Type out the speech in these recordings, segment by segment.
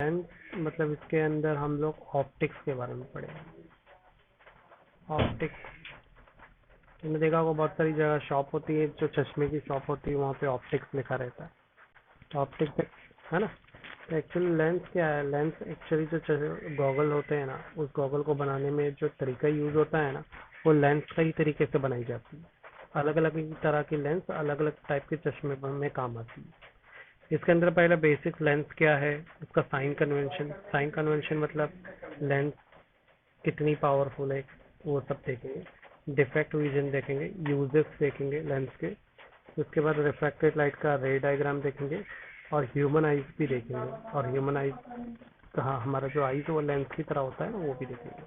Lens मतलब इसके अंदर हम लोग ऑप्टिक्स के बारे में पढ़ेंगे। ऑप्टिक्स तुमने देखा होगा बहुत सारी जगह शॉप होती है, जो चश्मे की शॉप होती है वहाँ पे ऑप्टिक्स लिखा रहता है। तो ऑप्टिक्स है ना। तो एक्चुअली लेंस क्या है? लेंस एक्चुअली जो गॉगल होते हैं ना, उस गॉगल को बनाने में जो तरीका यूज होता है ना, वो लेंस का ही तरीके से बनाई जाती है। अलग अलग तरह की लेंस अलग अलग टाइप के चश्मे में काम आती है। इसके अंदर पहला बेसिक लेंस क्या है, उसका साइन कन्वेंशन। साइन कन्वेंशन मतलब लेंस कितनी पावरफुल है, वो सब देखेंगे। डिफेक्ट विजन देखेंगे, यूजेस देखेंगे लेंस के। उसके बाद रिफ्रैक्टेड लाइट का रे डायग्राम देखेंगे और ह्यूमन आइज भी देखेंगे। और ह्यूमन आइज कहाँ, हमारा जो आइज वो लेंस की तरह होता है ना, वो भी देखेंगे।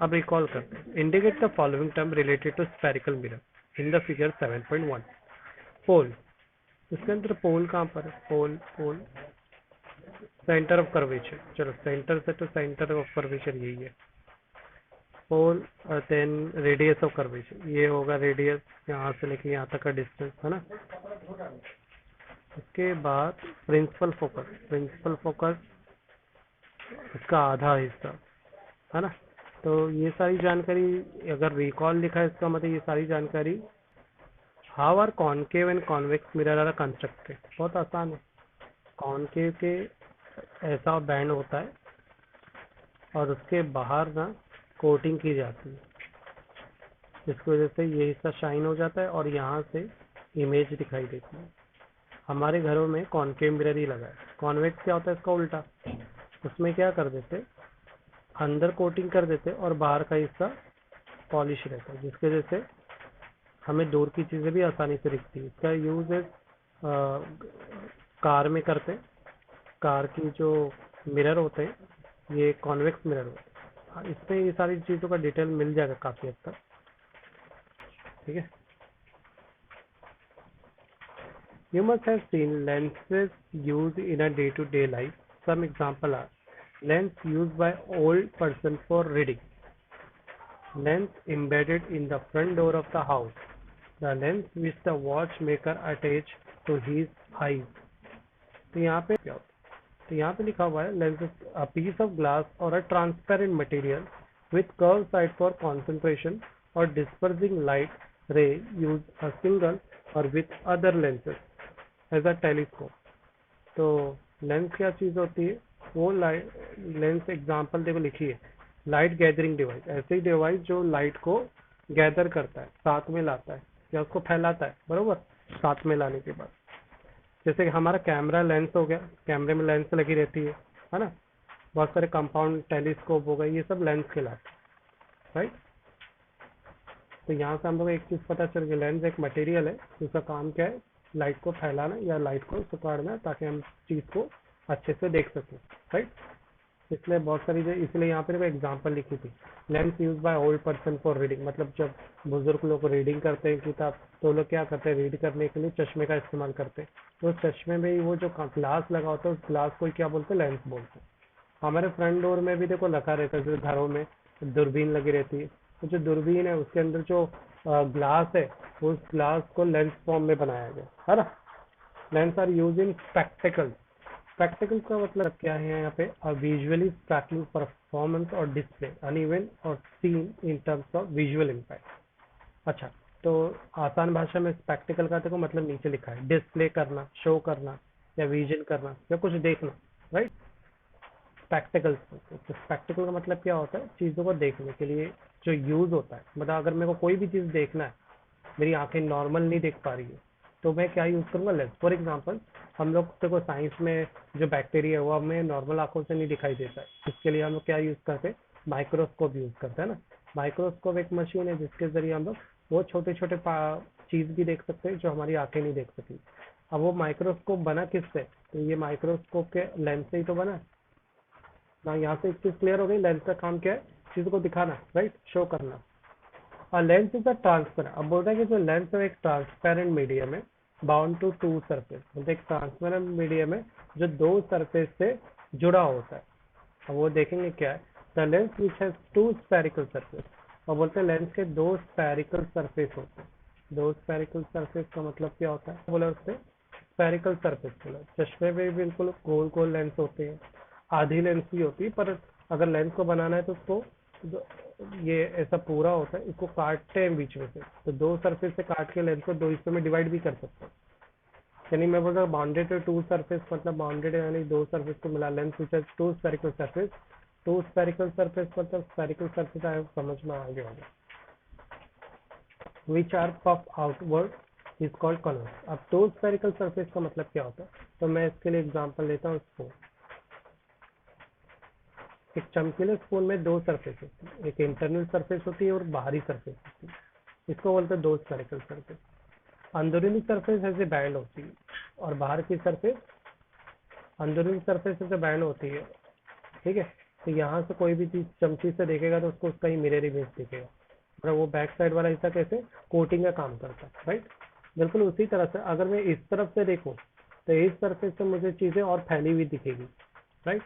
अब रिकॉल करते हैं। Indicate the following term related to spherical mirror in the figure 7.1। Pole, इसके अंदर पोल कहाँ पर है? Pole pole centre of curvature. चलो सेंटर से तो सेंटर ऑफ कर्वेचर यही है pole. Then radius of curvature, ये होगा रेडियस, यहाँ से लेके यहाँ तक का डिस्टेंस है ना। उसके बाद प्रिंसिपल फोकस। प्रिंसिपल फोकस इसका आधा हिस्सा है ना। तो ये सारी जानकारी अगर रिकॉल लिखा है, इसका मतलब ये सारी जानकारी how are concave and convex mirror are constructed. बहुत आसान है। कॉनकेव के ऐसा बैंड होता है और उसके बाहर ना कोटिंग की जाती है, जिसकी वजह से ये हिस्सा शाइन हो जाता है और यहाँ से इमेज दिखाई देती है। हमारे घरों में कॉनकेव मिरर ही लगा है। कॉन्वेक्स क्या होता है? इसका उल्टा। उसमें क्या कर देते, अंदर कोटिंग कर देते और बाहर का हिस्सा पॉलिश रहता है, जिसकी वजह से हमें दूर की चीज़ें भी आसानी से दिखती है। इसका यूज है कार में करते हैं। कार की जो मिरर होते हैं ये कॉन्वेक्स मिरर होते हैं। इसमें ये सारी चीज़ों का डिटेल मिल जाएगा काफ़ी हद तक, ठीक है। You must have seen lenses used in a day-to-day life. Some example are lens used by old person for reading, lens embedded in the front door of the house, the lens which the watchmaker attached to his eyes. तो यहाँ पे क्या होता है? तो यहाँ पे लिखा हुआ है lens is a piece of glass or a transparent material with curved side for concentration or dispersing light ray used a single or with other lenses as a telescope. तो लेंस क्या चीज होती है? वो लाइट लेंस एग्जांपल देखो लिखी है, light gathering device. ऐसे ही डिवाइस जो लाइट को गैदर करता है, साथ में लाता है या उसको फैलाता है, बरोबर। साथ में लाने के बाद जैसे कि हमारा कैमरा लेंस हो गया, कैमरे में लेंस लगी रहती है ना। बहुत सारे कंपाउंड टेलीस्कोप हो गए, ये सब लेंस कहलाते हैं, राइट। तो यहाँ से हम लोग एक चीज पता चल गई, लेंस एक मटेरियल है जिसका काम क्या है? लाइट को फैलाना या लाइट को सुखाड़ना, ताकि हम चीज को अच्छे से देख सकें, राइट। इसलिए बहुत सारी इसलिए यहाँ पे एग्जांपल लिखी थी, lens use by old person for reading. मतलब जब बुजुर्ग लोग रीडिंग करते हैं किताब, तो लोग क्या करते हैं? रीड करने के लिए चश्मे का इस्तेमाल करते हैं। तो चश्मे में ही वो जो ग्लास लगा होता है, उस ग्लास को क्या बोलते हैं? लेंस बोलते हैं। हमारे फ्रंट डोर में भी देखो लगा रहता है, जैसे घरों में दूरबीन लगी रहती है, तो जो दूरबीन है उसके अंदर जो ग्लास है, उस ग्लास को लेंस फॉर्म में बनाया गया है ना। Lens are use in spectacle. Spectacle का मतलब क्या है यहाँ पे? विजुअली स्पार्कलिंग परफॉर्मेंस और डिस्प्ले अनइवन और seen in terms of visual impact. अच्छा, तो आसान भाषा में स्पेक्टिकल का देखो मतलब नीचे लिखा है, डिस्प्ले करना, शो करना या विजन करना या कुछ देखना, राइट। स्पेक्टिकल, तो स्पेक्टिकल का मतलब क्या होता है? चीज़ों को देखने के लिए जो यूज होता है। मतलब अगर मेरे को कोई भी चीज़ देखना है, मेरी आंखें नॉर्मल नहीं देख पा रही है, तो मैं क्या यूज करूंगा? लेंस। फॉर एग्जांपल हम लोग देखो साइंस में जो बैक्टीरिया है वो हमें नॉर्मल आंखों से नहीं दिखाई देता है, इसके लिए हम लोग क्या यूज करते हैं? माइक्रोस्कोप यूज करते हैं ना। माइक्रोस्कोप एक मशीन है जिसके जरिए हम लोग वो छोटे छोटे चीज भी देख सकते हैं जो हमारी आंखें नहीं देख सकी। अब वो माइक्रोस्कोप बना किससे? तो ये माइक्रोस्कोप के लेंस से ही तो बना ना। यहाँ से एक चीज क्लियर हो गई, लेंस का काम क्या है? चीज को दिखाना, राइट, शो करना। और लेंस इज अ ट्रांसपेरेंट। अब बोलता है कि जो लेंस है एक ट्रांसपेरेंट मीडियम है, बाउंड टू टू सरफेस। मतलब एक ट्रांसपेरेंट मीडियम है जो दो सरफेस से जुड़ा होता है। अब वो देखेंगे क्या है? The lens which has two spherical surface. और बोलते हैं लेंस के दो स्फेरिकल सरफेस होते हैं। दो स्फेरिकल सरफेस का मतलब क्या होता है? बोला उससे स्फेरिकल सरफेस बोला। चश्मे में भी बिल्कुल गोल गोल लेंस होते हैं, आधी लेंस भी होती है, पर अगर लेंस को बनाना है तो उसको ये ऐसा पूरा होता है, इसको काटते हैं बीच में से, तो दो सरफेस से काट के लेंस को दो हिस्सों में डिवाइड भी कर सकते हैं। यानी मैं बोल रहा हूँ बाउंडेड टू सरफेस, मतलब बाउंडेड यानी दो सरफेस को मिला, lens which has two spherical surface, two spherical surface मतलब स्फेरिकल सरफेस आए समझ में आ गया होगा, which are puff outward is called convex. अब टू स्फेरिकल सरफेस का मतलब क्या होता है, तो मैं इसके लिए एग्जांपल लेता हूँ स्पून। एक चमकीले स्पून में दो सरफेस होती है, एक इंटरनल सरफेस होती है और बाहरी सरफेस होती है, इसको बोलते हैं दो स्फेरिकल सरफेस। अंदरूनी सरफेस ऐसे बैंड होती है और बाहर की सरफेस, अंदरूनी सरफेस ऐसे बैंड होती है, ठीक है। तो यहाँ से कोई भी चीज चमची से देखेगा तो उसको उसका ही मिरर इमेज दिखेगा, और वो बैक साइड वाला हिस्सा कैसे कोटिंग का काम करता है, राइट। बिल्कुल उसी तरह से अगर मैं इस तरफ से देखूं तो इस सरफेस से मुझे चीजें और फैली हुई दिखेगी, राइट।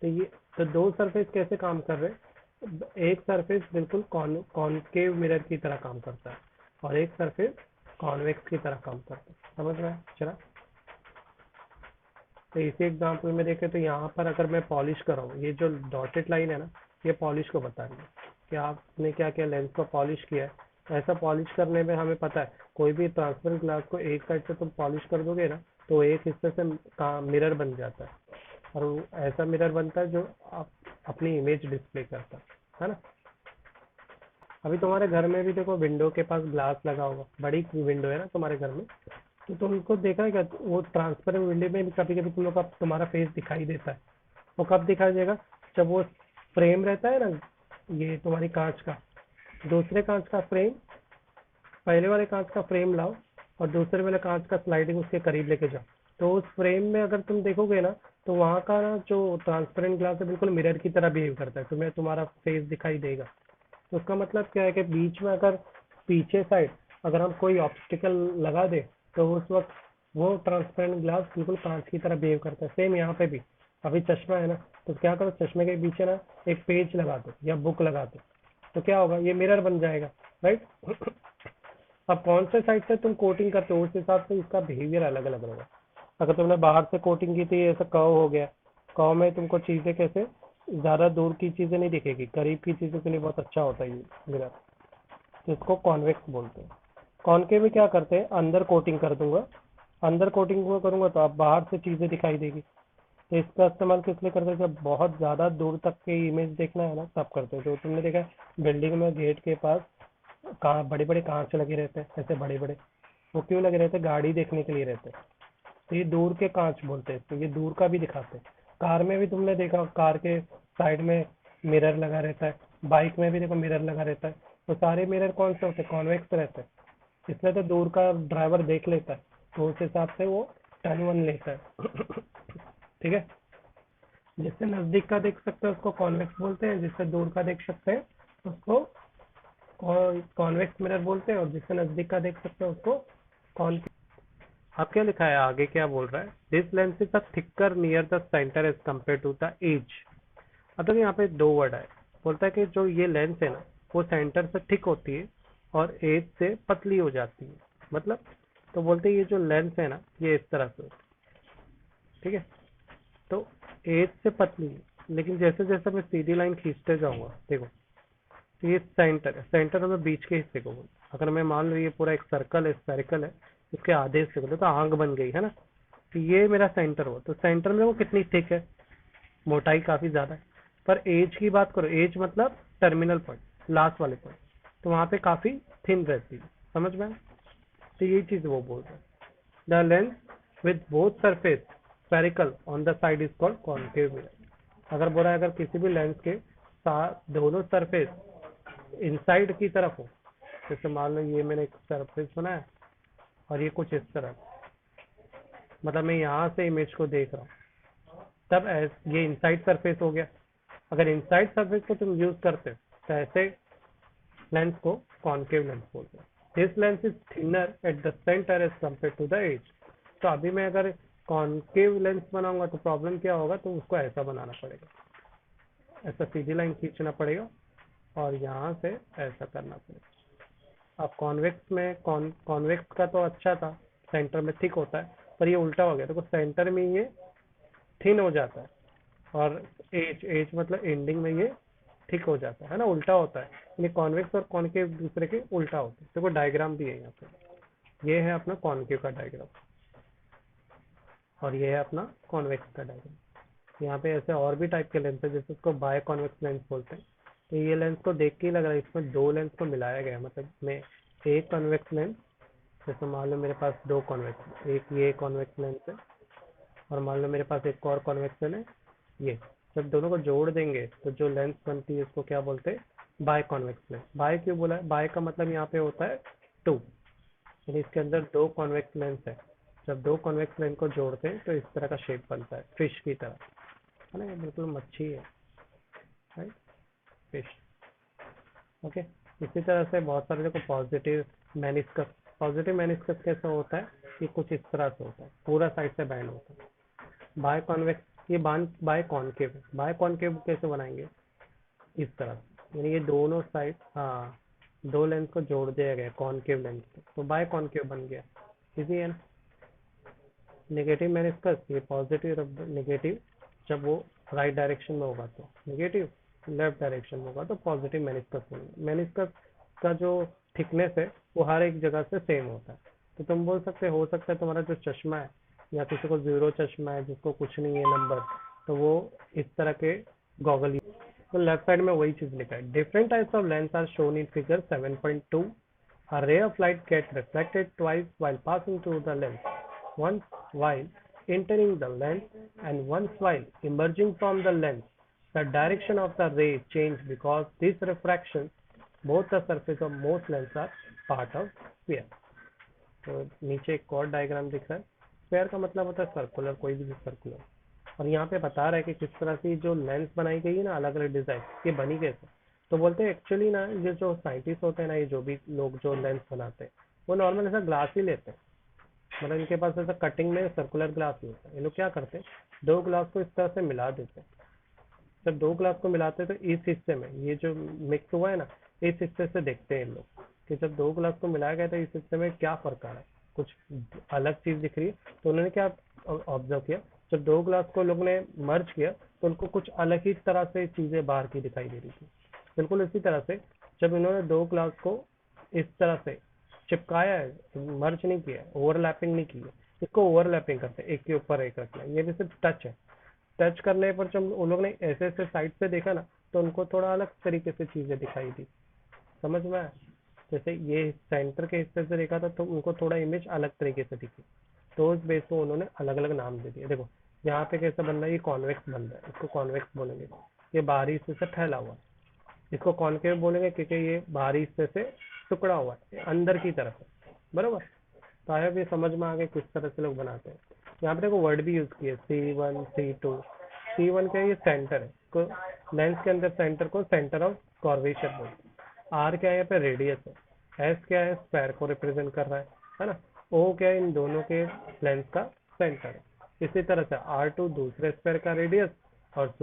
तो ये तो दो सरफेस कैसे काम कर रहे हैं, एक सरफेस बिल्कुल कॉनकेव मिरर की तरह काम करता है और एक सरफेस कॉन्वेक्स की तरह काम करता है, समझ में आया? चला, तो इसी एग्जांपल में देखें तो यहाँ पर अगर मैं पॉलिश कर रहा हूँ, ये जो डॉटेड लाइन है ना, ये पॉलिश को बता रही है कि आपने क्या क्या लेंस को पॉलिश किया है। ऐसा पॉलिश करने में हमें पता है कोई भी ट्रांसपेरेंट ग्लास को एक साइड से तुम पॉलिश कर दोगे ना तो एक हिस्से से मिरर बन जाता है, और ऐसा मिरर बनता है जो आप अपनी इमेज डिस्प्ले करता है ना। अभी तुम्हारे घर में भी देखो विंडो के पास ग्लास लगा होगा, बड़ी विंडो है ना तुम्हारे घर में, तो तुमको देखा है क्या वो ट्रांसपेरेंट विंडो में भी कभी कभी तुम लोग का तुम्हारा फेस दिखाई देता है। वो कब दिखाई देगा, जब वो फ्रेम रहता है ना, ये तुम्हारी कांच का, दूसरे कांच का फ्रेम, पहले वाले कांच का फ्रेम लाओ और दूसरे वाले कांच का स्लाइडिंग उसके करीब लेके जाओ, तो उस फ्रेम में अगर तुम देखोगे ना तो वहाँ का ना जो ट्रांसपेरेंट ग्लास है बिल्कुल मिरर की तरह बिहेव करता है, तुम्हें तुम्हारा फेस दिखाई देगा। तो उसका मतलब क्या है कि बीच में अगर पीछे साइड अगर हम कोई ऑब्स्टिकल लगा दे तो उस वक्त वो ट्रांसपेरेंट ग्लास बिल्कुल कांच की तरह बिहेव करता है। सेम यहाँ पे भी, अभी चश्मा है ना, तो क्या करो चश्मे के पीछे ना एक पेज लगा दो या बुक लगा दो, तो क्या होगा ये मिरर बन जाएगा, राइट। अब कौन से साइड से तुम कोटिंग करते हो उस हिसाब से इसका बिहेवियर अलग अलग रहेगा। अगर तुमने बाहर से कोटिंग की थी ऐसा कर्व हो गया, कर्व में तुमको चीजें कैसे ज्यादा दूर की चीजें नहीं दिखेगी, करीब की चीजों के लिए बहुत अच्छा होता है ये मिरर, तो इसको कॉन्वेक्स बोलते हैं। कॉनकेव में क्या करते हैं, अंदर कोटिंग कर दूंगा, अंदर कोटिंग को करूंगा तो आप बाहर से चीजें दिखाई देगी। तो इसका इस्तेमाल किस लिए करते हैं, जब बहुत ज्यादा दूर तक की इमेज देखना है ना तब करते हैं। तो तुमने देखा है बिल्डिंग में गेट के पास बड़े बड़े कांच लगे रहते हैं, ऐसे बड़े बड़े, वो क्यों लगे रहते हैं, गाड़ी देखने के लिए रहते हैं। तो ये दूर के कांच बोलते हैं, तो ये दूर का भी दिखाते हैं। कार में भी तुमने देखा कार के साइड में मिरर लगा रहता है, बाइक में भी देखो मिरर लगा रहता है। तो सारे मिरर कौन से होते हैं, कॉन्वेक्स रहते हैं, इसलिए तो दूर का ड्राइवर देख लेता है, तो उस हिसाब से वो टर्न वन लेता है। ठीक है, जिससे नजदीक का देख सकते हैं उसको कॉन्वेक्स बोलते हैं, जिससे दूर का देख सकते हैं उसको कॉन्वेक्स मिरर बोलते हैं, और जिससे नजदीक का देख सकते हैं उसको कॉन। अब क्या लिखा है आगे, क्या बोल रहा है, this lens is a thicker near the centre as compare to the edge. अब तो यहाँ पे दो वर्ड है, बोलता है कि जो ये लेंस है ना वो सेंटर से थिक होती है और एज से पतली हो जाती है, मतलब तो बोलते हैं ये जो लेंस है ना ये इस तरह से होती है, ठीक है। तो एज से पतली है, लेकिन जैसे जैसे मैं सीधी लाइन खींचते जाऊंगा देखो, तो ये सेंटर है, सेंटर में बीच के हिस्से को बोलते हैं। अगर मैं मान लो ये पूरा एक सर्कल है, स्फेरिकल है, इसके आधे हिस्से को तो आंख बन गई है ना, तो ये मेरा सेंटर हो, तो सेंटर में वो कितनी थिक है, मोटाई काफी ज्यादा है। पर एज की बात करो, एज मतलब टर्मिनल पॉइंट, लास्ट वाले पॉइंट, तो वहां पे काफी थिन रहती है, समझ में आया? तो ये चीज वो बोल रहे हैं, the lens with both surface spherical on the side is called concave mirror. अगर बोला है अगर किसी भी लेंस के साथ दोनों सरफेस इनसाइड की तरफ हो, जैसे मान लो ये मैंने एक सरफेस बनाया और ये कुछ इस तरह, मतलब मैं यहाँ से इमेज को देख रहा हूँ, तब ये इनसाइड सरफेस हो गया। अगर इनसाइड सरफेस को तुम यूज करते हो तो ऐसे लेंस को कॉन्केव लेंस बोलते हैं। This lens is thinner at the centre as compare to the edge. तो अभी मैं अगर कॉन्केव लेंस बनाऊंगा तो प्रॉब्लम क्या होगा, तो उसको ऐसा बनाना पड़ेगा, ऐसा सीधी लाइन खींचना पड़ेगा और यहाँ से ऐसा करना पड़ेगा। अब कॉन्वेक्स में कॉन्वेक्स का तो अच्छा था, सेंटर में थिक होता है, पर ये उल्टा हो गया, देखो सेंटर में ये थिन हो जाता है और एज एज मतलब एंडिंग में ये ठीक हो जाता है ना, उल्टा होता है, यानी कॉन्वेक्स और कॉनकेव दूसरे के उल्टा होते हैं। देखो डायग्राम भी है यहाँ पे, ये है अपना कॉनकेव का डायग्राम और ये है अपना कॉन्वेक्स का डायग्राम। यहाँ पे ऐसे और भी टाइप के लेंस है, जैसे उसको बाय कॉन्वेक्स लेंस बोलते हैं। तो ये लेंस को देख के ही लग रहा है इसमें दो लेंस को मिलाया गया है, मतलब मैं एक कॉन्वेक्स लेंस, जैसे मान लो मेरे पास दो कॉन्वेक्स, एक ये कॉन्वेक्स लेंस है और मान लो मेरे पास एक और कॉन्वेक्स लेंस है ये, जब दोनों को जोड़ देंगे तो जो लेंस बनती है उसको क्या बोलते हैं, बाय कॉन्वेक्स लेंस। बाय क्यों बोला है, बाय का मतलब यहाँ पे होता है टू, यानी इसके अंदर दो कॉन्वेक्स लेंस है। जब दो कॉन्वेक्स लेंस को जोड़ते हैं तो इस तरह का शेप बनता है, फिश की तरह, है ना, ये बिल्कुल मच्छी है, राइट, फिश। ओके, इसी तरह से बहुत सारे देखो पॉजिटिव मेनिस्कस, पॉजिटिव मेनिस्कस कैसे होता है, ये कुछ इस तरह से होता है, पूरा साइड से बैंड होता है। बाय कॉन्वेक्स ये बाय कॉनकेव, बाय कॉनकेव कैसे बनाएंगे, इस तरह से, यानी ये दोनों साइड, हाँ, दो लेंस को जोड़ दिया गया कॉनकेव लेंस को, तो बाय कॉनकेव बन गया, इजी है ना। नेगेटिव मेनिस्कस ये पॉजिटिव और नेगेटिव, जब वो राइट डायरेक्शन में होगा तो नेगेटिव, लेफ्ट डायरेक्शन में होगा तो पॉजिटिव मेनिस्कस होगा। मेनिस्कस का जो थिकनेस है वो हर एक जगह से सेम होता है। तो तुम बोल सकते हो सकता है तुम्हारा जो चश्मा है, या किसी को जीरो चश्मा है जिसको कुछ नहीं है नंबर, तो वो इस तरह के गॉगल, तो लेफ्ट साइड में वही चीज लिखा है। Different types of lens are shown in figure 7.2। A ray of light gets reflected twice while passing through the lens, once while entering the lens and once while emerging from the lens. The direction of the ray change because these refractions, both the surface of most lenses are part of sphere. तो नीचे एक और diagram दिख रहा है, square का मतलब होता है सर्कुलर, कोई भी सर्कुलर। और यहाँ पे बता रहा है कि किस तरह से जो लेंस बनाई गई है ना, अलग अलग डिजाइन, ये बनी कैसे। तो बोलते हैं एक्चुअली ना, ये जो साइंटिस्ट होते हैं ना, ये जो भी लोग जो लेंस बनाते हैं, वो नॉर्मल ऐसा ग्लास ही लेते हैं, मतलब इनके पास ऐसा कटिंग में सर्कुलर ग्लास नहीं होता। ये लोग क्या करते हैं, दो ग्लास को इस तरह से मिला देते हैं। जब दो ग्लास को मिलाते हैं तो इस हिस्से में ये जो मिक्स हुआ है ना, इस हिस्से से देखते हैं लोग कि जब दो ग्लास को मिलाया गया तो इस हिस्से में क्या फर्क आ रहा है, कुछ अलग चीज दिख रही है। तो उन्होंने क्या ऑब्जर्व किया, जब दो ग्लास को लोग ने मर्ज किया तो उनको कुछ अलग ही तरह से चीजें बाहर की दिखाई दे रही थी। बिल्कुल इसी तरह से जब इन्होंने दो ग्लास को इस तरह से चिपकाया है, मर्ज नहीं किया, ओवरलैपिंग नहीं की है, इसको ओवरलैपिंग करते हैं, एक के ऊपर एक रखना, ये भी सिर्फ टच है। टच करने पर जब उन लोग ने ऐसे ऐसे साइड से देखा ना, तो उनको थोड़ा अलग तरीके से चीजें दिखाई दी, समझ में आया। जैसे ये सेंटर के हिस्से से देखा था तो उनको थोड़ा इमेज अलग तरीके से दिखी, तो उस बेस को उन्होंने अलग अलग नाम दे दिया। देखो यहाँ पे कैसे बन रहा है, ये कॉन्वेक्स बन रहा है, इसको कॉन्वेक्स बोलेंगे। ये बाहरी हिस्से से फैला हुआ है, इसको कॉन्केव बोलेंगे क्योंकि ये बाहरी हिस्से से टुकड़ा हुआ है अंदर की तरफ है, बरोबर। तो आया भी समझ में आ गया किस तरह से लोग बनाते हैं। यहाँ पे देखो वर्ड भी यूज किए, C1 C2। C1 का ये सेंटर है, को लेंस के अंदर सेंटर को सेंटर ऑफ कर्वेचर बोलते हैं। R क्या है, यहाँ पे रेडियस है। S क्या है, स्क्वायर को रिप्रेजेंट कर रहा है ना। O क्या है, इन दोनों के लेंस का सेंटर है। इसी तरह से R2 दूसरे स्क्वायर का रेडियस और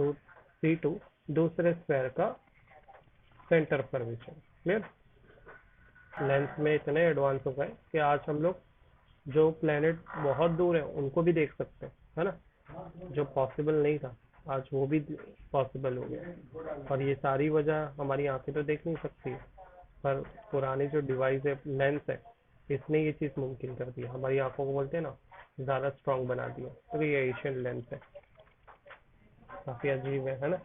C2 दूसरे स्क्वायर का centre of curvature. Clear. Lens में इतने एडवांस हो गए कि आज हम लोग जो प्लेनेट बहुत दूर है उनको भी देख सकते हैं, है ना, जो पॉसिबल नहीं था आज वो भी पॉसिबल हो गया। और ये सारी वजह हमारी आंखें तो देख नहीं सकती, पर पुरानी जो डिवाइस है, लेंस है, इसने ये चीज मुमकिन कर दिया, हमारी आंखों को बोलते हैं ना ज्यादा स्ट्रांग बना दिया। तो ये एशियन लेंस है, काफी अजीब है ना,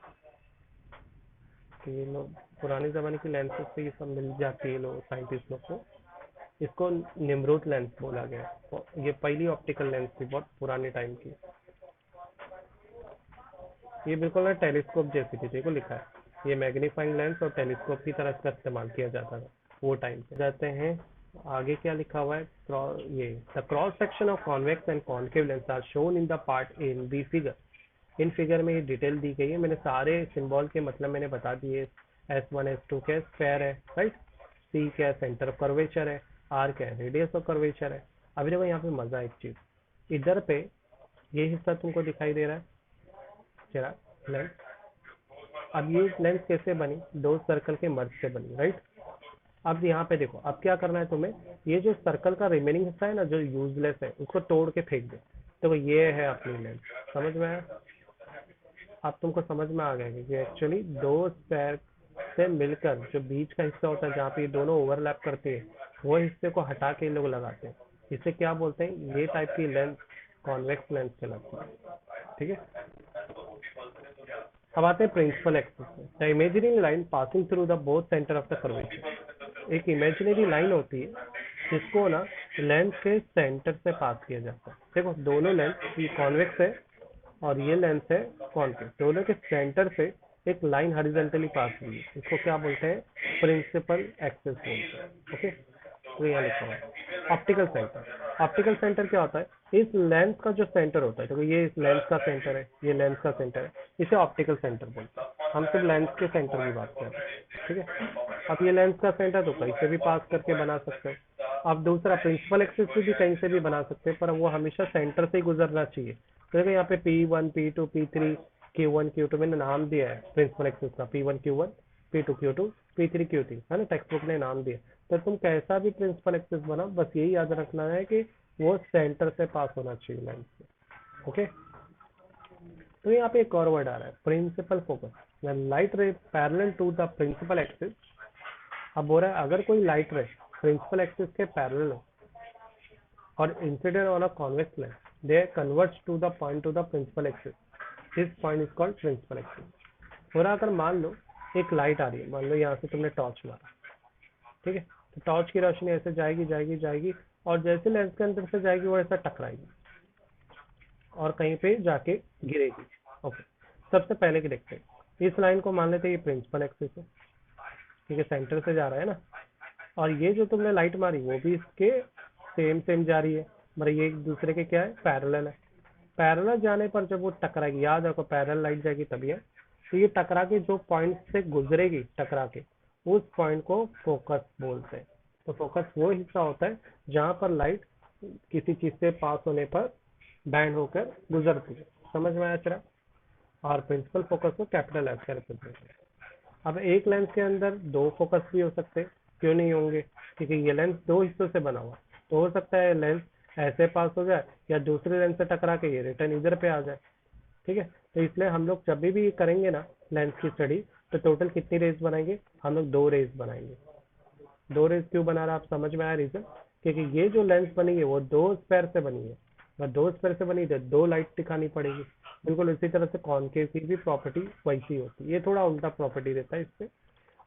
कि ये लोग पुराने जमाने की लेंसेज से ये सब मिल जाती है लोग साइंटिस्ट लोग को। इसको निमरूद लेंस बोला गया, तो ये पहली ऑप्टिकल लेंस थी बहुत पुराने टाइम की। ये बिल्कुल ना टेलीस्कोप जैसी थी, देखो लिखा है, ये मैग्नीफाइंग लेंस और टेलीस्कोप की तरह इसका इस्तेमाल किया जाता था वो टाइम पे। जाते हैं आगे, क्या लिखा हुआ है, ये the cross section of convex and concave lens are shown in the part in the figure. In figure में ये डिटेल दी गई है, मैंने सारे सिंबल के मतलब मैंने बता दिए। S1 S2 क्या स्क्वायर है, राइट। C क्या सेंटर ऑफ कर्वेचर है, R क्या रेडियस ऑफ कर्वेचर है। अभी देखो यहाँ पे मजा एक चीज, इधर पे ये हिस्सा तुमको दिखाई दे रहा है जरा, लेंस। अब ये लेंस कैसे बनी, दो सर्कल के मर्ज से बनी, राइट। अब यहाँ पे देखो, अब क्या करना है तुम्हें, ये जो सर्कल का रिमेनिंग हिस्सा है ना जो यूजलेस है, उसको तोड़ के फेंक दो। तो ये है अपनी लेंस, समझ में आया। अब तुमको समझ में आ गया कि एक्चुअली दो स्क्वायर से मिलकर जो बीच का हिस्सा होता है जहाँ पे ये दोनों ओवरलैप करते हैं, वो हिस्से को हटा के ये लोग लगाते हैं। इसे क्या बोलते हैं? ये टाइप की लेंस कॉन्वेक्स लेंस कहलाती है। ठीक है, अब आते हैं प्रिंसिपल एक्सिस में। The imaginary line passing through the both centre of the curvature. एक इमेजिनरी लाइन होती है जिसको ना लेंस के सेंटर से पास किया जाता है। देखो दोनों लेंस, ये कॉन्वेक्स है और ये लेंस है कॉन्केव, दोनों के सेंटर से एक लाइन हॉरिजॉन्टली पास हुई है, इसको क्या बोलते हैं? प्रिंसिपल एक्सिस बोलते हैं। ओके, तो यहाँ लिखा हुआ है ऑप्टिकल सेंटर। ऑप्टिकल सेंटर क्या होता है? इस लेंस का जो सेंटर होता है, तो ये इस लेंस का सेंटर है, ये लेंस का सेंटर है, इसे ऑप्टिकल सेंटर बोलते हैं। हम सिर्फ लेंस के सेंटर की बात कर रहे हैं। ठीक है, अब ये लेंस का सेंटर तो कहीं से भी पास करके बना सकते हैं। अब दूसरा प्रिंसिपल एक्सिस भी कहीं से भी बना सकते हैं, पर वो हमेशा सेंटर से ही गुजरना चाहिए। तो देखो यहाँ पे P1 P2 P3 Q1 Q2 मैंने नाम दिया है प्रिंसिपल एक्सिस का, P1 Q1 P2 Q2 P3 Q3, है ना, टेक्स्ट बुक ने नाम दिया। तो तुम कैसा भी प्रिंसिपल एक्सिस बनाओ, बस यही याद रखना है कि वो सेंटर से पास होना चाहिए लाइन से। ओके, तो यहाँ पे एक और वर्ड आ रहा है principal focus. Light ray parallel to the principal axis. अब बोल रहा है अगर कोई लाइट रे प्रिंसिपल एक्सिस के पैरेलल हो और incident on a convex lens, they converts to the point to the principal axis, this point is called principal axis. हो रहा अगर मान लो एक लाइट आ रही है, मान लो यहाँ से तुमने टॉर्च मारा, ठीक है, तो टॉर्च की रोशनी ऐसे जाएगी जाएगी जाएगी और जैसे लेंस के अंदर से जाएगी वो ऐसा टकराएगी और कहीं पे जाके गिरेगी। ओके, सबसे पहले की देखते हैं, इस लाइन को मान लेते हैं ये प्रिंसिपल एक्सिस है, ठीक है, सेंटर से जा रहा है ना, और ये जो तुमने लाइट मारी वो भी इसके सेम सेम जा रही है, मतलब ये एक दूसरे के क्या है? पैरेलल है। पैरेलल जाने पर जब वो टकराएगी, याद रखो पैरेलल लाइट जाएगी तभी है, तो ये टकरा के जो पॉइंट से गुजरेगी टकरा के, उस पॉइंट को फोकस बोलते हैं। तो फोकस वो हिस्सा होता है जहां पर लाइट किसी चीज से पास होने पर बैंड होकर गुजरती है। समझ में आया चला? और प्रिंसिपल फोकस को कैपिटल एस से रिप्रेजेंट करते हैं। अब एक लेंस के अंदर दो फोकस भी हो सकते हैं, क्यों नहीं होंगे? क्योंकि ये लेंस दो हिस्सों से बना हुआ, तो हो सकता है लेंस ऐसे पास हो जाए या दूसरे लेंस से टकरा के ये रिटर्न इधर पे आ जाए। ठीक है, तो इसलिए हम लोग जब भी करेंगे ना लेंस की स्टडी, तो टोटल कितनी रेज बनाएंगे? हम लोग दो रेज बनाएंगे। दो रेज क्यों बना रहा, आप समझ में आया रीजन? क्योंकि ये जो लेंस बनी है वो दो स्पेयर से बनी है, और दो स्पेयर से बनी है दो लाइट दिखानी पड़ेगी। बिल्कुल इसी तरह से कॉनकेव की भी प्रॉपर्टी वैसी होती है, ये थोड़ा उल्टा प्रॉपर्टी रहता है इससे,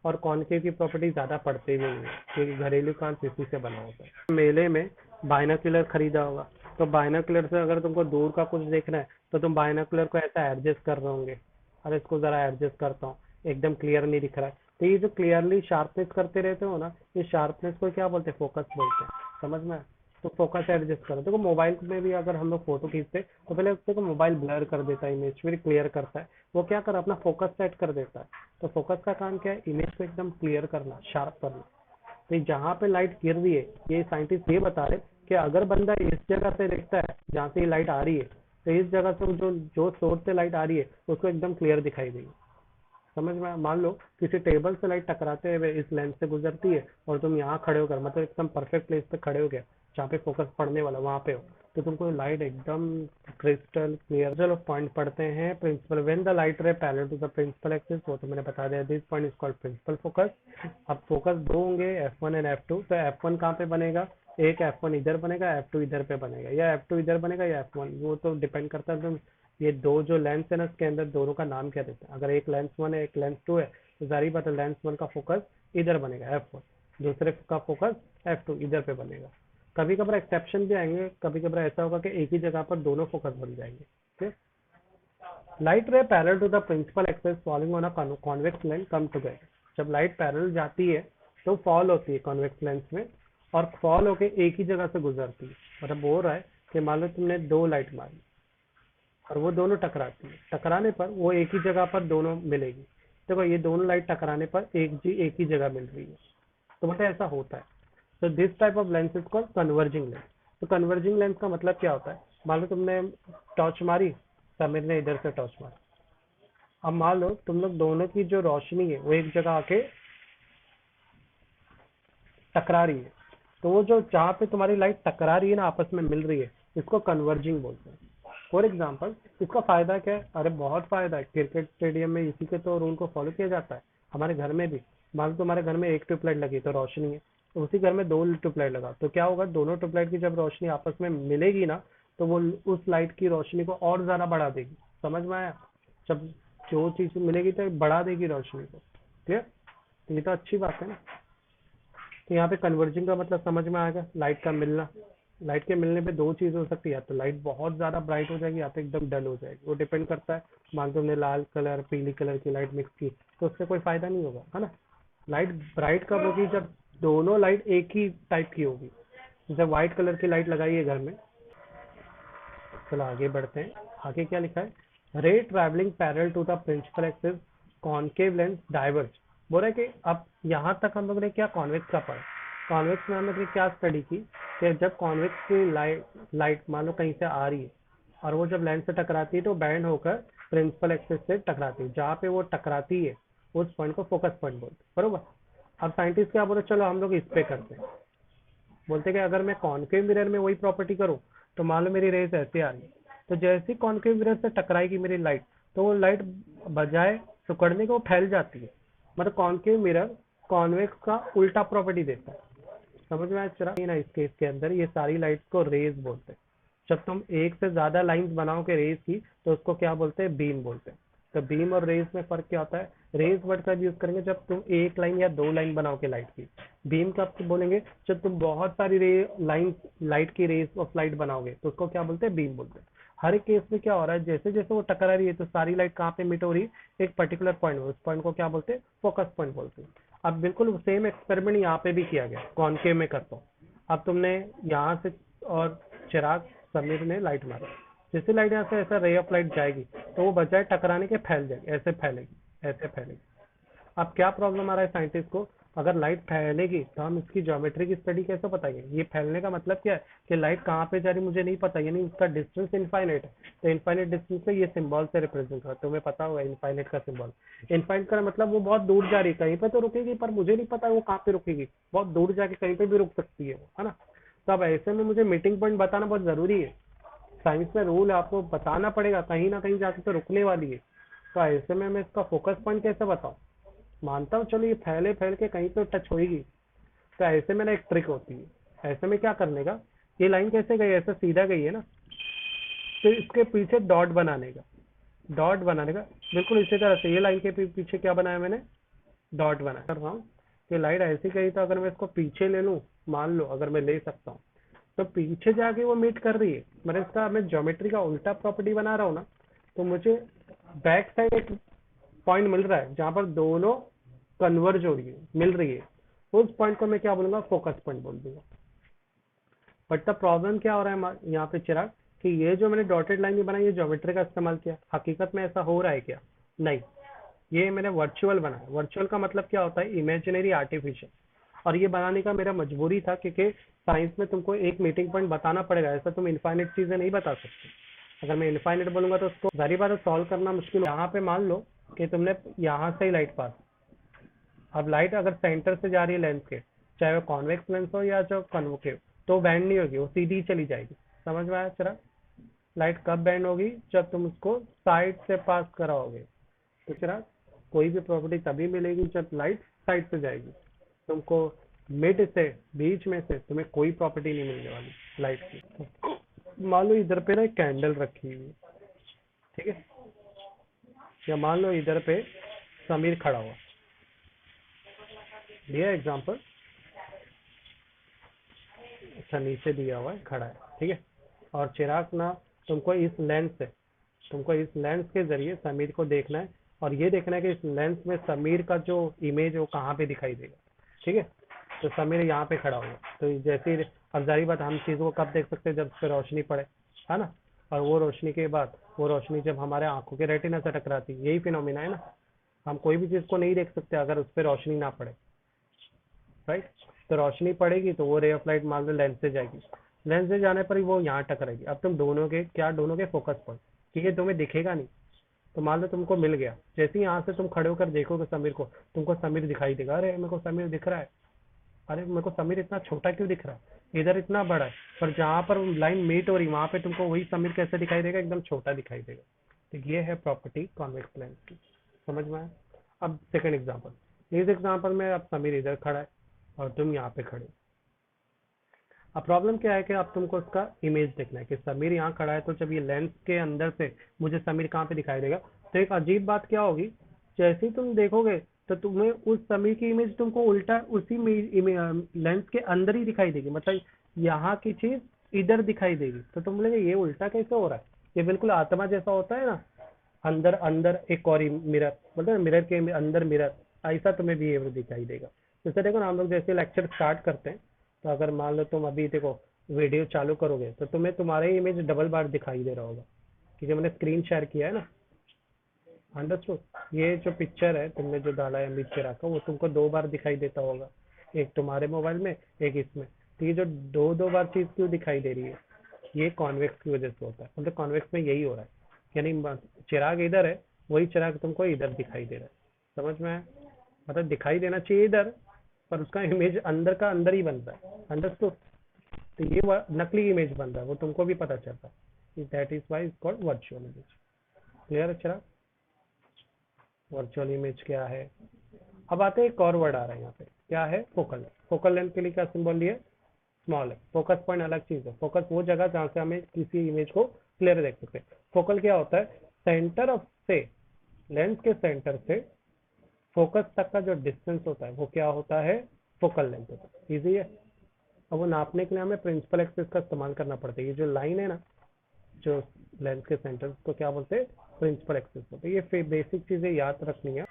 और कॉनकेव की प्रॉपर्टी ज्यादा पढ़ते भी नहीं है क्योंकि घरेलू कांच इसी से बना होता है। मेले में बाइनोकुलर खरीदा होगा, तो बाइनोकुलर से अगर तुमको दूर का कुछ देखना है तो तुम बाइनोकुलर को ऐसा एडजस्ट कर रहे होंगे, अरे इसको जरा एडजस्ट करता हूँ, एकदम क्लियर नहीं दिख रहा है, तो ये जो क्लियरली शार्पनेस करते रहते हो ना, इस शार्पनेस को क्या बोलते हैं? फोकस बोलते हैं। समझ में आया? तो फोकस एडजस्ट करो। देखो मोबाइल में भी अगर हम लोग फोटो खींचते तो पहले देखो मोबाइल ब्लर कर देता है इमेज, फिर क्लियर करता है, वो क्या कर अपना फोकस सेट कर देता है। तो फोकस का काम क्या है? इमेज को एकदम क्लियर करना, शार्प करना। तो जहाँ पे लाइट गिर रही है, ये साइंटिस्ट ये बता रहे कि अगर बंदा इस जगह से देखता है जहाँ से ये लाइट आ रही है, तो इस जगह से जो जो सोर्स से लाइट आ रही है उसको एकदम क्लियर दिखाई देगी। समझ में? मान लो किसी टेबल से लाइट टकराते हुए इस लेंस से गुजरती है और तुम यहाँ खड़े होकर, मतलब एकदम परफेक्ट प्लेस पे खड़े हो गए जहाँ पे फोकस पड़ने वाला वहां पे हो, तो तुमको लाइट एकदम क्रिस्टल क्लियर। चलो पॉइंट पढ़ते हैं। Principal, when the light ray parallel to the principal axis, वो तो मैंने बता दिया, this point is called principal focus. अब फोकस दो होंगे, F1 एंड F2। तो F1 कहाँ पे बनेगा? एक F1 इधर बनेगा, F2 इधर पे बनेगा, या F2 इधर बनेगा या F1, वो तो डिपेंड करता है तुम ये दो जो लेंस है ना इसके अंदर दोनों का नाम क्या देते हैं। अगर एक लेंस 1 है एक लेंस 2 है, तो जारी बात है लेंस 1 का फोकस इधर बनेगा F1, दूसरे का फोकस F2 इधर पे बनेगा। कभी कभार एक्सेप्शन भी आएंगे, कभी कभार ऐसा होगा कि एक ही जगह पर दोनों फोकस बन जाएंगे। ठीक, light ray parallel to the principal axis falling on a convex lens come together. जब लाइट पैरेलल जाती है तो फॉल होती है कॉन्वेक्स लेंस में, और फॉल होके एक ही जगह से गुजरती है। मतलब बोल रहा है कि मान लो तुमने दो लाइट मारी और वो दोनों टकराती है, टकराने पर वो एक ही जगह पर दोनों मिलेगी। देखो ये दोनों लाइट टकराने पर एक ही जगह मिल रही है, तो मतलब ऐसा होता है। तो this type of lens is called converging lens. तो कन्वर्जिंग लेंस का मतलब क्या होता है? मान लो तुमने टॉर्च मारी, समीर ने इधर से टॉर्च मारी, अब मान लो तुम लोग दोनों की जो रोशनी है वो एक जगह आके टकरा रही है, तो वो जो जहाँ पे तुम्हारी लाइट टकरा रही है ना, आपस में मिल रही है, इसको कन्वर्जिंग बोलते हैं। फॉर एग्जाम्पल इसका फायदा क्या है? अरे बहुत फायदा है, क्रिकेट स्टेडियम में इसी के तो रूल को फॉलो किया जाता है। हमारे घर में भी, मान लो तुम्हारे घर में एक ट्यूबलाइट लगी तो रोशनी है, तो उसी घर में दो ट्यूबलाइट लगा तो क्या होगा, दोनों ट्यूबलाइट की जब रोशनी आपस में मिलेगी ना, तो वो उस लाइट की रोशनी को और ज्यादा बढ़ा देगी। समझ में आया? जब जो चीज मिलेगी तो बढ़ा देगी रोशनी को। क्लियर? तो ये तो अच्छी बात है ना। तो यहाँ पे कन्वर्जिंग का मतलब समझ में आएगा, लाइट का मिलना। लाइट के मिलने पे दो चीज हो सकती है, या तो लाइट बहुत ज्यादा ब्राइट हो जाएगी या तो एकदम डल हो जाएगी, वो डिपेंड करता है। मान लो तुमने लाल कलर पीली कलर की लाइट मिक्स की तो उससे कोई फायदा नहीं होगा, है ना। लाइट ब्राइट कब होगी? जब दोनों लाइट एक ही टाइप की होगी। जब व्हाइट कलर की लाइट लगाई है घर में, चलो आगे बढ़ते हैं। आगे क्या लिखा है? Ray travelling parallel to the principal axis, concave lens diverge. बोल रहे कि अब यहाँ तक हम लोग ने क्या कॉन्वेक्स का पढ़ा। कॉन्वेक्स में हम लोग ने क्या स्टडी की कि जब कॉन्वेक्स की लाइट मान लो कहीं से आ रही है और वो जब लेंस से टकराती है तो बैंड होकर प्रिंसिपल एक्सिस से टकराती है। जहाँ पे वो टकराती है उस पॉइंट को फोकस पॉइंट बोलते हैं, बरोबर। अब साइंटिस्ट क्या बोले, चलो हम लोग इस पे करते हैं। बोलते कि अगर मैं कॉनकेव मिरर में वही प्रॉपर्टी करूं तो मान लो मेरी रेस ऐसे आ रही है, तो जैसे कॉनकेव मिरर से टकराएगी मेरी लाइट, तो वो लाइट बजाय सिकुड़ने को फैल जाती है। मतलब कॉनकेव मिरर कॉन्वेक्स का उल्टा प्रॉपर्टी देता है। समझ में आया? चला ना, इस केस के अंदर ये सारी लाइट को रेज बोलते हैं। जब तुम एक से ज्यादा लाइंस बनाओगे रेज की तो उसको क्या बोलते हैं? बीम बोलते हैं। तो बीम और रेज में फर्क क्या होता है? रेज वर्ड का यूज करेंगे जब तुम एक लाइन या दो लाइन बनाओगे लाइट की। बीम कब बोलेंगे? जब तुम बहुत सारी लाइन लाइट की रेज ऑफ लाइट बनाओगे तो उसको क्या बोलते हैं? बीम बोलते हैं। हर एक केस में क्या हो रहा है, जैसे जैसे वो टकरा रही है तो सारी लाइट कहाँ पे मिट हो रही है? एक पर्टिकुलर पॉइंट, उस पॉइंट को क्या बोलते हैं? फोकस पॉइंट बोलते हैं। अब बिल्कुल सेम एक्सपेरिमेंट यहाँ पे भी किया गया, कॉनकेव में करता हूँ। अब तुमने यहाँ से और चिराग समीर ने लाइट मारा, जैसे लाइट यहाँ से ऐसा रे ऑफ लाइट जाएगी तो वो बजाय टकराने के फैल जाएगी, ऐसे फैलेगी, ऐसे फैलेगी। अब क्या प्रॉब्लम आ रहा है साइंटिस्ट को? अगर लाइट फैलेगी तो हम इसकी ज्योमेट्री की स्टडी कैसे बताएंगे? ये फैलने का मतलब क्या है कि लाइट कहाँ पे जा रही मुझे नहीं पता, यानी उसका डिस्टेंस इनफाइनाइट है। तो इनफाइनाइट डिस्टेंस से ये सिंबल से रिप्रेजेंट होता है, तुम्हें पता होगा इनफाइनाइट का सिंबल। इनफाइनाइट का मतलब वो बहुत दूर जा रही है, कहीं पे तो रुकेगी पर मुझे नहीं पता वो कहाँ पे रुकेगी, बहुत दूर जाके कहीं पे भी रुक सकती है, है ना। तो अब ऐसे में मुझे मीटिंग पॉइंट बताना बहुत जरूरी है। साइंस में रूल है, आपको बताना पड़ेगा, कहीं ना कहीं जाके तो रुकने वाली है। तो ऐसे में मैं इसका फोकस पॉइंट कैसे बताऊं? मानता हूँ चलो ये फैले फैल के कहीं पे टच होगी, तो ऐसे में ना एक ट्रिक होती है। ऐसे में क्या करने का, ये लाइन कैसे गई, ऐसे सीधा गई है ना, तो इसके पीछे डॉट बनाने का। डॉट बनाने का बिल्कुल इसी तरह से, ये लाइन के पीछे क्या बनाया मैंने? डॉट बनाया। कर रहा हूँ कि लाइट ऐसी गई तो अगर मैं इसको पीछे ले लूँ, मान लो अगर मैं ले सकता हूँ, तो पीछे जाके वो मीट कर रही है, मतलब इसका मैं ज्योमेट्री का उल्टा प्रॉपर्टी बना रहा हूँ ना, तो मुझे बैक साइड एक पॉइंट मिल रहा है जहां पर दोनों कन्वर्ज हो रही है, मिल रही है। उस पॉइंट को मैं क्या बोलूंगा? फोकस पॉइंट बोल दूंगा। बट द प्रॉब्लम क्या हो रहा है यहाँ पे चिराग, कि ये जो मैंने डॉटेड लाइन बनाई ये ज्योमेट्री का इस्तेमाल किया, हकीकत में ऐसा हो रहा है क्या? नहीं, ये मैंने वर्चुअल बनाया। वर्चुअल का मतलब क्या होता है? Imaginary, artificial. और ये बनाने का मेरा मजबूरी था क्योंकि साइंस में तुमको एक मीटिंग पॉइंट बताना पड़ेगा, ऐसा तुम इनफाइनेट चीजें नहीं बता सकते। अगर मैं इनफाइनेट बोलूंगा तो उसको जारी बात सॉल्व करना मुश्किल। यहाँ पे मान लो कि तुमने यहाँ से ही लाइट पास, अब लाइट अगर सेंटर से जा रही है लेंस के, चाहे वो कॉन्वेक्स लेंस हो या जो कन्वेक्टिव, तो बैंड नहीं होगी, वो सीधी चली जाएगी। समझ में आया चला? लाइट कब बैंड होगी? जब तुम उसको साइड से पास कराओगे। तो चला, कोई भी प्रॉपर्टी तभी मिलेगी जब लाइट साइड से जाएगी। तुमको मिड से, बीच में से तुम्हें कोई प्रॉपर्टी नहीं मिलने वाली लाइट की। मान लो इधर पे ना एक कैंडल रखी हुई है, ठीक है, या मान लो इधर पे समीर खड़ा हुआ, दिया एग्जांपल। अच्छा नीचे दिया हुआ है, खड़ा है, ठीक है। और चिराग ना, तुमको इस लेंस के जरिए समीर को देखना है, और ये देखना है कि इस लेंस में समीर का जो इमेज है वो कहाँ पे दिखाई देगा, ठीक है। तो समीर यहाँ पे खड़ा हुआ, तो जैसे ही, अब जारी बात, हम चीज़ों को कब देख सकते हैं? जब उस पर रोशनी पड़े, है ना। और वो रोशनी के बाद, वो रोशनी जब हमारे आंखों के रेटिना से टकराती है, यही फिनोमिना है ना। हम कोई भी चीज़ को नहीं देख सकते अगर उस पर रोशनी ना पड़े, राइट। तो रोशनी पड़ेगी तो वो रे ऑफ लाइट मान लो लेंस से जाएगी, लेंस से जाने पर ही वो यहाँ टकराएगी। अब तुम दोनों के क्या, दोनों के फोकस पॉइंट, ठीक है, तुम्हें दिखेगा नहीं। तो मान लो तुमको मिल गया, जैसे ही यहाँ से तुम खड़े होकर देखोगे समीर को, तुमको समीर दिखाई देगा, अरे मेरे को समीर दिख रहा है। अरे मेरे को समीर इतना छोटा क्यों दिख रहा है, इधर इतना बड़ा है, पर जहाँ पर लाइन मीट हो रही वहां पे तुमको वही समीर कैसे दिखाई देगा, एकदम छोटा दिखाई देगा। तो ये है प्रॉपर्टी कॉन्वेक्स लेंस की, समझ में आया। अब सेकंड एग्जांपल, इस एग्जांपल में अब समीर इधर खड़ा है और तुम यहाँ पे खड़े हो। अब प्रॉब्लम क्या है कि अब तुमको उसका इमेज देखना है कि समीर यहाँ खड़ा है, तो जब ये लेंस के अंदर से मुझे समीर कहाँ पे दिखाई देगा। तो एक अजीब बात क्या होगी, जैसे ही तुम देखोगे तो तुम्हें उस समीर की इमेज तुमको उल्टा उसी लेंस के अंदर ही दिखाई देगी, मतलब यहाँ की चीज इधर दिखाई देगी। तो तुम बोलेगे ये उल्टा कैसे हो रहा है, ये बिल्कुल आत्मा जैसा होता है ना, अंदर अंदर एक और मिरर, बोलते हैं मिरर के अंदर मिरर, ऐसा तुम्हें बिहेवियर दिखाई देगा। जैसे देखो ना, हम लोग जैसे लेक्चर स्टार्ट करते हैं, तो अगर मान लो तुम अभी देखो वीडियो चालू करोगे तो तुम्हें तुम्हारा ही इमेज डबल बार दिखाई दे रहा होगा, क्योंकि मैंने स्क्रीन शेयर किया है ना। अंडरस्टूड। ये जो पिक्चर है तुमने जो डाला है इमेज के रखा, वो तुमको दो बार दिखाई देता होगा, एक तुम्हारे मोबाइल में एक इसमें। तो ये जो दो दो बार चीज क्यों दिखाई दे रही है, ये कॉन्वेक्स की वजह से होता है। मतलब कॉन्वेक्स में यही हो रहा है, यानी चिराग इधर है, वही चिराग तुमको इधर दिखाई दे रहा है, समझ में आया। मतलब दिखाई देना चाहिए इधर, पर उसका इमेज अंदर का अंदर ही बनता है, अंडरस्टूड। तो ये नकली इमेज बन रहा है, वो तुमको भी पता चलता है। That is why is called virtual image. Clear है चिराग, वर्चुअल इमेज क्या है। अब आते हैं, एक और वर्ड आ रहा है यहाँ पे, क्या है, फोकल। फोकल लेंथ के लिए क्या सिंबल लिए, स्मॉल है। फोकस पॉइंट अलग चीज है, फोकस वो जगह जहाँ से हमें किसी इमेज को क्लियर देख सकते हैं। फोकल क्या होता है, सेंटर ऑफ से, लेंस के सेंटर से फोकस तक का जो डिस्टेंस होता है वो क्या होता है, फोकल लेंथ होता है। इजी है। अब वो नापने के लिए हमें प्रिंसिपल एक्सिस का इस्तेमाल करना पड़ता है। ये जो लाइन है ना, जो लेंस के सेंटर को क्या बोलते हैं, प्रिंसिपल एक्सिस बोलते हैं। ये बेसिक चीजें याद रखनी है।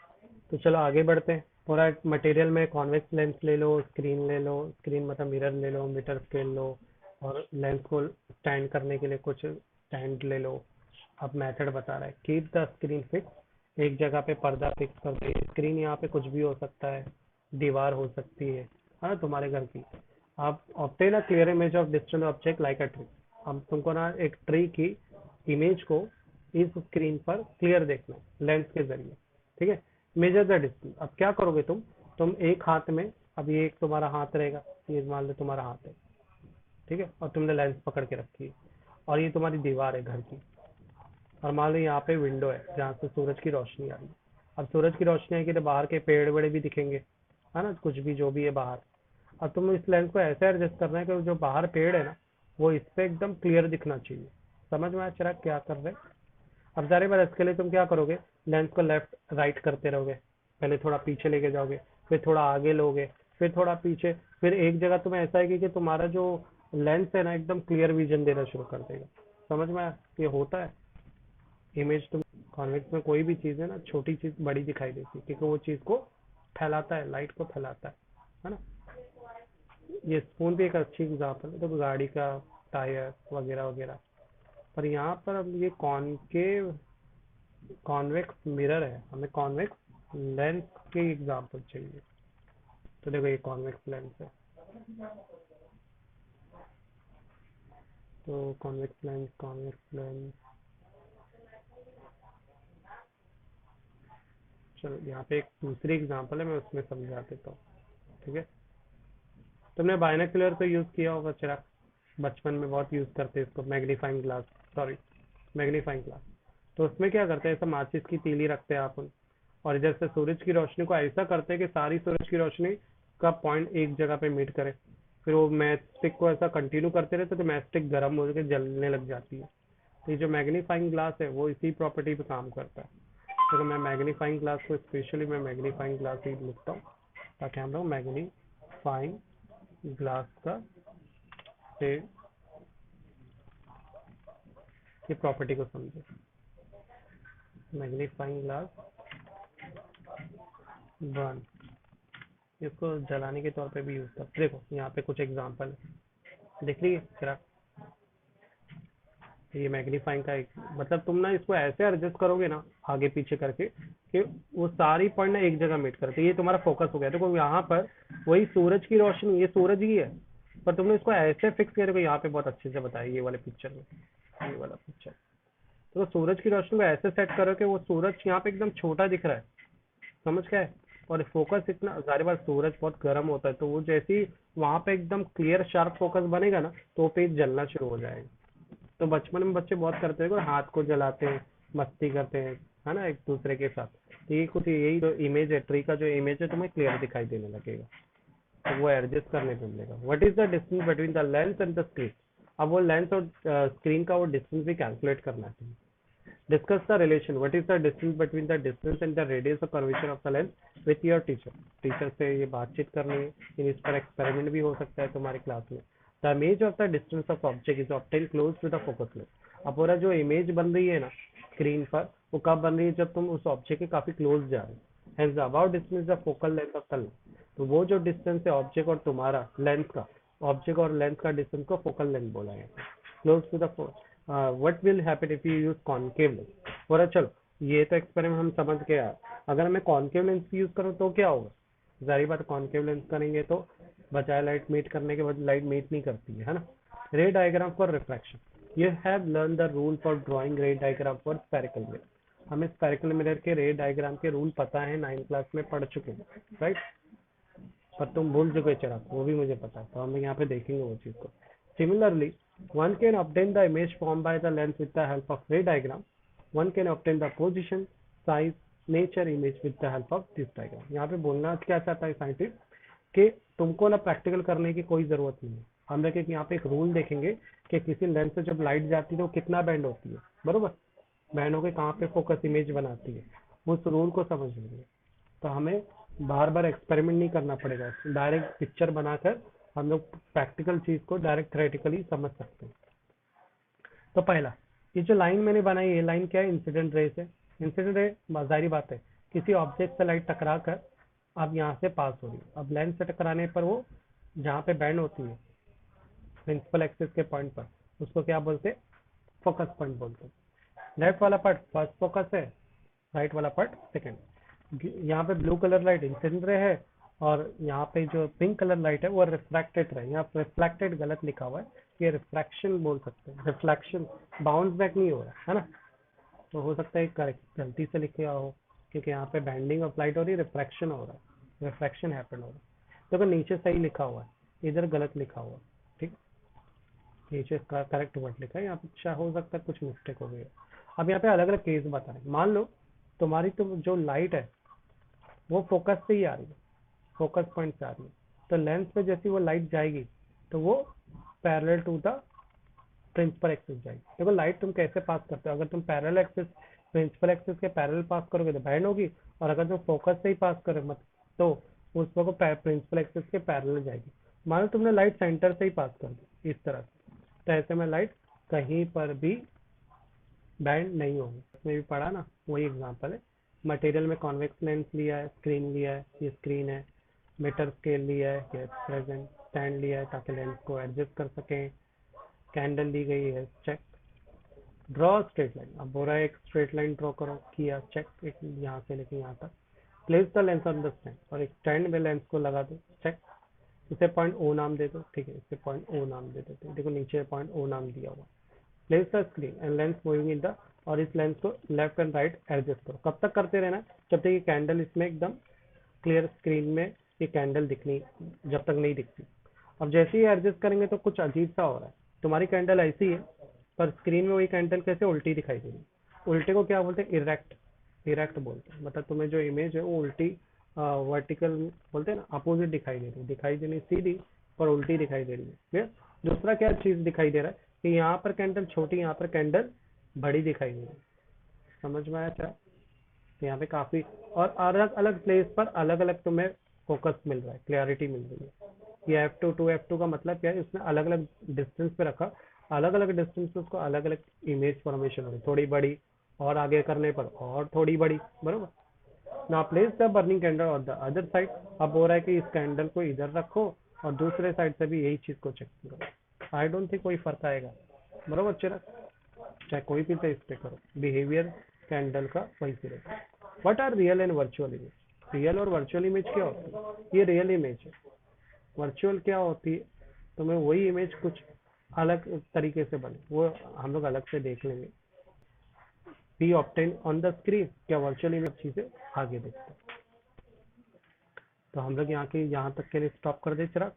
तो चलो आगे बढ़ते हैं। पूरा मटेरियल में कॉन्वेक्स लेंस ले लो, स्क्रीन ले लो, स्क्रीन मतलब मिरर ले लो, मीटर स्केल लो, और लेंस को स्टैंड करने के लिए कुछ स्टैंड ले लो। अब मेथड बता रहा है, कीप द स्क्रीन फिक्स, एक जगह पे पर्दा फिक्स कर दे। स्क्रीन यहाँ पे कुछ भी हो सकता है, दीवार हो सकती है ना तुम्हारे घर की। आप obtain a clear image of distant object like a tree. हम तुमको ना एक ट्री की इमेज को इस स्क्रीन पर क्लियर देखना है लेंस के जरिए, ठीक है। मेजर द डिस्टेंस, अब क्या करोगे तुम एक हाथ में, अब ये एक तुम्हारा हाथ रहेगा, ये मान लो तुम्हारा हाथ है, ठीक है, और तुमने लेंस पकड़ के रखी है, और ये तुम्हारी दीवार है घर की, और मान लो यहाँ पे विंडो है जहाँ से सूरज की रोशनी आ रही है। अब सूरज की रोशनी आएगी तो बाहर के पेड़ वेड़ भी दिखेंगे, है ना, कुछ भी जो भी है बाहर। अब तुम इस लेंस को ऐसे एडजस्ट करना है कि जो बाहर पेड़ है ना, वो इस पे एकदम क्लियर दिखना चाहिए। समझ में आया चिराग क्या कर रहे हैं। अब जारी बात, इसके लिए तुम क्या करोगे, लेंस को लेफ्ट राइट करते रहोगे, पहले थोड़ा पीछे लेके जाओगे, फिर थोड़ा आगे लोगे, फिर थोड़ा पीछे, फिर एक जगह तुम्हें ऐसा है कि तुम्हारा जो लेंस है ना एकदम क्लियर विजन देना शुरू कर देगा। समझ में आया, ये होता है इमेज। तुम कॉन्वेक्स में कोई भी चीज है ना, छोटी चीज बड़ी दिखाई देती है, क्योंकि वो चीज को फैलाता है, लाइट को फैलाता है ना। ये स्पून भी एक अच्छी एग्जाम्पल है, तो गाड़ी का टायर वगैरह वगैरह। पर यहाँ पर अब ये कॉनकेव कॉन्वेक्स मिरर है, हमें कॉन्वेक्स लेंस की एग्जांपल चाहिए। तो देखो ये कॉन्वेक्स लेंस है, तो कॉन्वेक्स लेंस चलो यहाँ पे एक दूसरी एग्जांपल है, मैं उसमें समझा देता हूँ, ठीक है। तुमने बायनोकुलर तो यूज किया होगा चिराग, बचपन में बहुत यूज करते हैं इसको, magnifying glass, sorry magnifying glass. तो उसमें क्या करते हैं, ऐसा माचिस की तीली रखते हैं अपन, और इधर से सूरज की रोशनी को ऐसा करते हैं कि सारी सूरज की रोशनी का पॉइंट एक जगह पे मीट करे। फिर वो मैच स्टिक को ऐसा कंटिन्यू करते रहते तो मैच स्टिक गर्म होकर जलने लग जाती है। तो ये जो मैग्नीफाइंग ग्लास है वो इसी प्रॉपर्टी पे काम करता है। तो मैं मैग्नीफाइंग ग्लास को स्पेशली मैं मैग्नीफाइंग ग्लास ही लिखता हूँ, ताकि हम लोग मैग्नीफाइंग ग्लास का से ये प्रॉपर्टी को समझे। मैग्नीफाइंग ग्लास वन, इसको जलाने के तौर पे भी यूज करते। देखो यहाँ पे कुछ एग्जांपल है, देख लीजिए जरा। ये मैग्नीफाइंग का एक मतलब, तुम ना इसको ऐसे एडजस्ट करोगे ना आगे पीछे करके कि वो सारी पॉइंट ना एक जगह मीट करते। ये तुम्हारा फोकस हो गया। देखो यहाँ पर वही सूरज की रोशनी, ये सूरज ही है, पर तुमने इसको ऐसे फिक्स किया। देखो यहाँ पे बहुत अच्छे से बताया ये वाले पिक्चर में, ये वाला पिक्चर। तो सूरज की रोशनी को ऐसे सेट करो कि वो सूरज यहाँ पे एकदम छोटा दिख रहा है, समझ क्या है। और फोकस इतना, सारी बार सूरज बहुत गर्म होता है तो वो जैसे ही वहां पे एकदम क्लियर शार्प फोकस बनेगा ना तो वो पेज जलना शुरू हो जाएगा। तो बचपन में बच्चे बहुत करते हैं, हाथ को जलाते हैं, मस्ती करते हैं, है ना, एक दूसरे के साथ। तो ये कुछ यही जो इमेज है, ट्री का जो इमेज है तुम्हें क्लियर दिखाई देने लगेगा, तो वो एडजस्ट करने पे मिलेगा। What is the distance between the lens and the screen. अब वो लेंस और स्क्रीन का वो डिस्टेंस भी कैलकुलेट करना है। Discuss the relation, what is the distance between the distance and the radius of curvature of the lens with your teacher. Teacher से ये बातचीत करनी है, इस पर एक्सपेरिमेंट भी हो सकता है तुम्हारी क्लास में। The image of the distance of object is obtain close to the focus lens. अब पूरा जो इमेज बन रही है ना स्क्रीन पर, वो कब बन रही है, जब तुम उस ऑब्जेक्ट के काफी क्लोज जा रहे हो। Hence the above distance is the focal length of the lens। तो वो जो डिस्टेंस है ऑब्जेक्ट और तुम्हारा लेंस का, ऑब्जेक्ट और लेंस का डिस्टेंस को फोकल लेंथ बोला है। Close to the what will happen if you use concave lens. बोला चलो ये तो एक्सपेरिमेंट हम समझ गए यार, अगर मैं कॉनकेव लेंस यूज करूँ तो क्या होगा। जारी बात, कॉनकेव लेंस करेंगे तो बजाय लाइट मीट करने के बाद लाइट मीट नहीं करती है ना। रे diagram for refraction, you have learn the rule for drawing रे डायग्राम फॉर स्फेरिकल मिरर। हमें स्फेरिकल मिरर के रे डायग्राम के रूल पता है, 9th क्लास में पढ़ चुके हैं, राइट। पर तुम भूल चुके चिराग, वो भी मुझे पता है, तो हम यहाँ पे देखेंगे वो चीज को। Similarly one can obtain the image formed by the lens with the help of ray diagram। one can obtain the position, size, nature image with the help of this diagram। यहाँ पे बोलना क्या चाहता है साइंटिस्ट कि तुमको ना practical करने की कोई जरूरत नहीं है। हम लोग यहाँ पे एक रूल देखेंगे कि किसी लेंस से जब लाइट जाती है तो कितना बैंड होती है, बरोबर, बैंड होकर कहाँ पे फोकस इमेज बनाती है, उस रूल को समझ लेंगे। तो हमें बार बार एक्सपेरिमेंट नहीं करना पड़ेगा, डायरेक्ट पिक्चर बनाकर हम लोग प्रैक्टिकल चीज को डायरेक्ट थ्योरेटिकली समझ सकते हैं। तो पहला, ये जो लाइन मैंने बनाई है, लाइन क्या है, इंसिडेंट रे से। इंसिडेंट रे जाहिर बात है किसी ऑब्जेक्ट से लाइट टकरा कर अब यहाँ से पास हो रही है। अब लेंस से टकराने पर वो जहाँ पे बैंड होती है प्रिंसिपल एक्सिस के पॉइंट पर, उसको क्या बोलते हैं, फोकस पॉइंट बोलते हैं। लेफ्ट वाला पार्ट फर्स्ट फोकस है, राइट वाला पार्ट सेकंड। यहाँ पे blue colour light incident ray है और यहाँ पे जो पिंक कलर लाइट है वो रिफ्रैक्टेड रे। यहाँ रिफ्लेक्टेड गलत लिखा हुआ है, ये रिफ्रैक्शन बोल सकते हैं, रिफ्लेक्शन, बाउंस बैक नहीं हो रहा है ना। तो हो सकता है करेक्ट गलती से लिखे हो, क्योंकि यहाँ पे बैंडिंग ऑफ लाइट हो रही है, रिफ्रैक्शन हो रहा है, रिफ्रैक्शन हैपन हो रहा है। तो अगर नीचे सही लिखा हुआ है, इधर गलत लिखा हुआ है, ठीक, नीचे करेक्ट वर्ड लिखा है, यहाँ पे अच्छा हो सकता है कुछ मिस्टेक हो गई। अब यहाँ पे अलग अलग केस बता रहे हैं। मान लो तुम्हारी तो जो लाइट है वो फोकस से ही आ रही है, फोकस पॉइंट से आ रही है, तो लेंस पे जैसी वो लाइट जाएगी तो वो parallel to the principal axis जाएगी। देखो लाइट तुम कैसे पास करते हो, अगर तुम पैरेलल एक्सिस, प्रिंसिपल एक्सिस के पैरेलल पास करोगे तो बैंड होगी, और अगर तुम फोकस से ही पास करोगे मत तो उस को प्रिंसिपल एक्सिस के पैरेलल जाएगी। मान लो तुमने लाइट सेंटर से ही पास कर दी इस तरह से, तो ऐसे में लाइट कहीं पर भी बैंड नहीं होगी। इसमें भी पढ़ा ना, वही एग्जांपल है। मटेरियल में कॉन्वेक्स लेंस लिया है, स्क्रीन लिया है, ये स्क्रीन है, मीटर स्केल लिया है, ये प्रेजेंट स्टैंड लिया है ताकि लेंस को एडजस्ट कर सकें, कैंडल ली गई है, चेक। ड्रॉ स्ट्रेट लाइन, अब बोला एक स्ट्रेट लाइन ड्रॉ करो, किया, चेक, एक यहाँ से लेके यहाँ तक। Place the lens on the stand, और एक स्टैंड में लेंस को लगा दो, चेक। इसे पॉइंट ओ नाम दे दो, ठीक है, इसे पॉइंट ओ नाम दे देते हैं, देखो नीचे पॉइंट ओ नाम दिया हुआ। Place the screen and lens moving in the, और इस लेंस को लेफ्ट एंड राइट एडजस्ट करो। कब तक करते रहना, जब तक ये कैंडल इसमें एकदम क्लियर स्क्रीन में ये कैंडल दिखनी, जब तक नहीं दिखती। अब जैसे ही एडजस्ट करेंगे तो कुछ अजीब सा हो रहा है, तुम्हारी कैंडल ऐसी है पर स्क्रीन में वही कैंडल कैसे उल्टी दिखाई दे रही है। उल्टे को क्या बोलते हैं, इरेक्ट, इरेक्ट बोलते हैं, मतलब तुम्हें जो इमेज है वो उल्टी वर्टिकल बोलते हैं ना, अपोजिट दिखाई दे रही है, दिखाई देनी सीधी पर उल्टी दिखाई दे रही है। दूसरा क्या चीज दिखाई दे रहा है कि यहाँ पर कैंडल छोटी, यहाँ पर कैंडल बड़ी दिखाई दे रही है। समझ में आया क्या, यहाँ पे काफी और अलग अलग प्लेस पर अलग अलग तुम्हें फोकस मिल रहा है, क्लियरिटी मिल रही है। ये f2 टू f2 का मतलब क्या है, इसने अलग अलग डिस्टेंस पे रखा, अलग अलग डिस्टेंस पे उसको अलग अलग इमेज फॉर्मेशन हो रही, थोड़ी बड़ी और आगे करने पर और थोड़ी बड़ी, बरोबर। ना place the burning candle on the other side, अब हो रहा है कि इस कैंडल को इधर रखो और दूसरे साइड से भी यही चीज को चेक करो। आई डोंट थिंक कोई फर्क आएगा, बरोबर चिराग, चाहे कोई भी टेस्ट पे करो, बिहेवियर कैंडल का वही से रहेगा। What are real and virtual image, real और वर्चुअल इमेज क्या होती है, ये रियल इमेज है। वर्चुअल क्या होती है, तो मैं वही इमेज कुछ अलग तरीके से बने, वो हम लोग अलग से देख लेंगे। B obtain on the screen, क्या वर्चुअल इमेज चीजें आगे देखते हैं। तो हम लोग यहाँ तक के लिए स्टॉप कर दे चिराग।